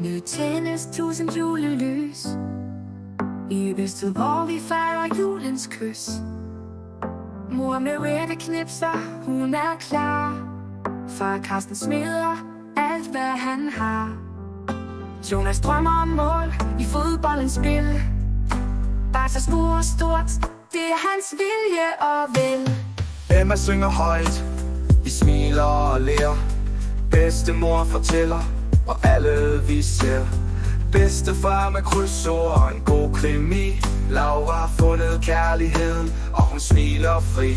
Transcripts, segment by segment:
Nu tændes 1000 julelys i østet, hvor vi fejrer julens kys. Mor Merete knipser, hun er klar. Far Karsten smider alt, hvad han har. Jonas drømmer om mål i fodboldens spil. Bare så små og stort, det er hans vilje og vil. Emma synger højt, vi smiler og ler. Bedstemor fortæller, og alle vi ser. Bedstefar med krydsord og en god krimi. Laura har fundet kærligheden, og hun smiler fri.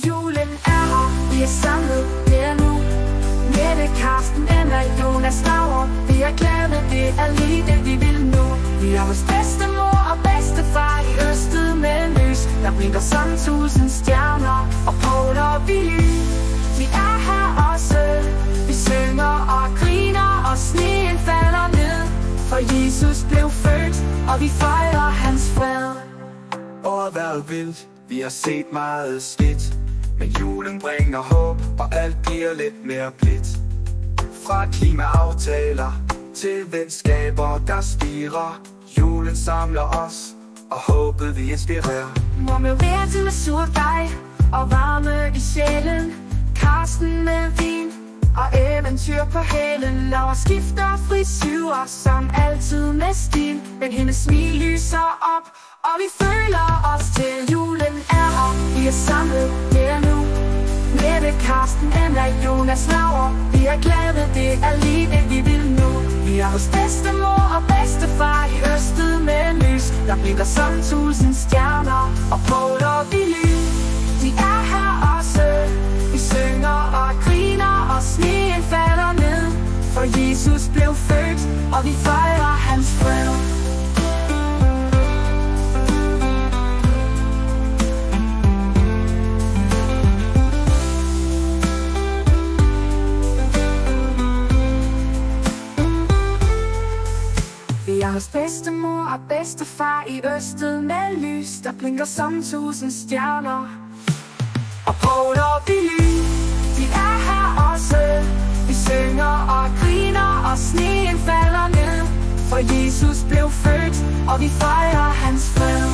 Julen er her, vi er samlet, det er nu. Mette, Karsten, Emma, Jonas, Laura, vi er glade, det er lige det vi vil nu. Vi er hos bedstemor og bedstefar i østet med lys, der blinker som 1000 stjerner og poler vi lys. Vi er her også, vi synger og griner, og sneen falder ned, for Jesus blev født, og vi fejrer hans fred. Året har været vildt, vi har set meget skidt, men julen bringer håb, og alt bliver lidt mere blidt. Fra klimaaftaler til venskaber, der spirer. Julen samler os, og håbet vi inspirerer. Mor Merete med surdej og varme i sjælen. Karsten med vin og eventyr på hælen. Laura skifter frisyrer som altid med stil, men hendes smil lyser op, og vi føler os til. Julen er her, vi er samlet, det er nu. Mette, Karsten, Emma, Jonas, Laura, vi er glade, det er lige det vi vil nu. Vi er hos bedstemor og bedstefar i østet med lys, der blinker som 1000 stjerner og poler vi lys. Vi er her også, vi synger og griner, og sneen falder ned, for Jesus blev født, og vi fejrer hans fred. Vi er hos bedstemor og bedstefar i østet med lys, der blinker som 1000 stjerner og poler vi lys. Vi er her også, vi synger og griner, og sneen falder ned, for Jesus blev født, og vi fejrer hans fred.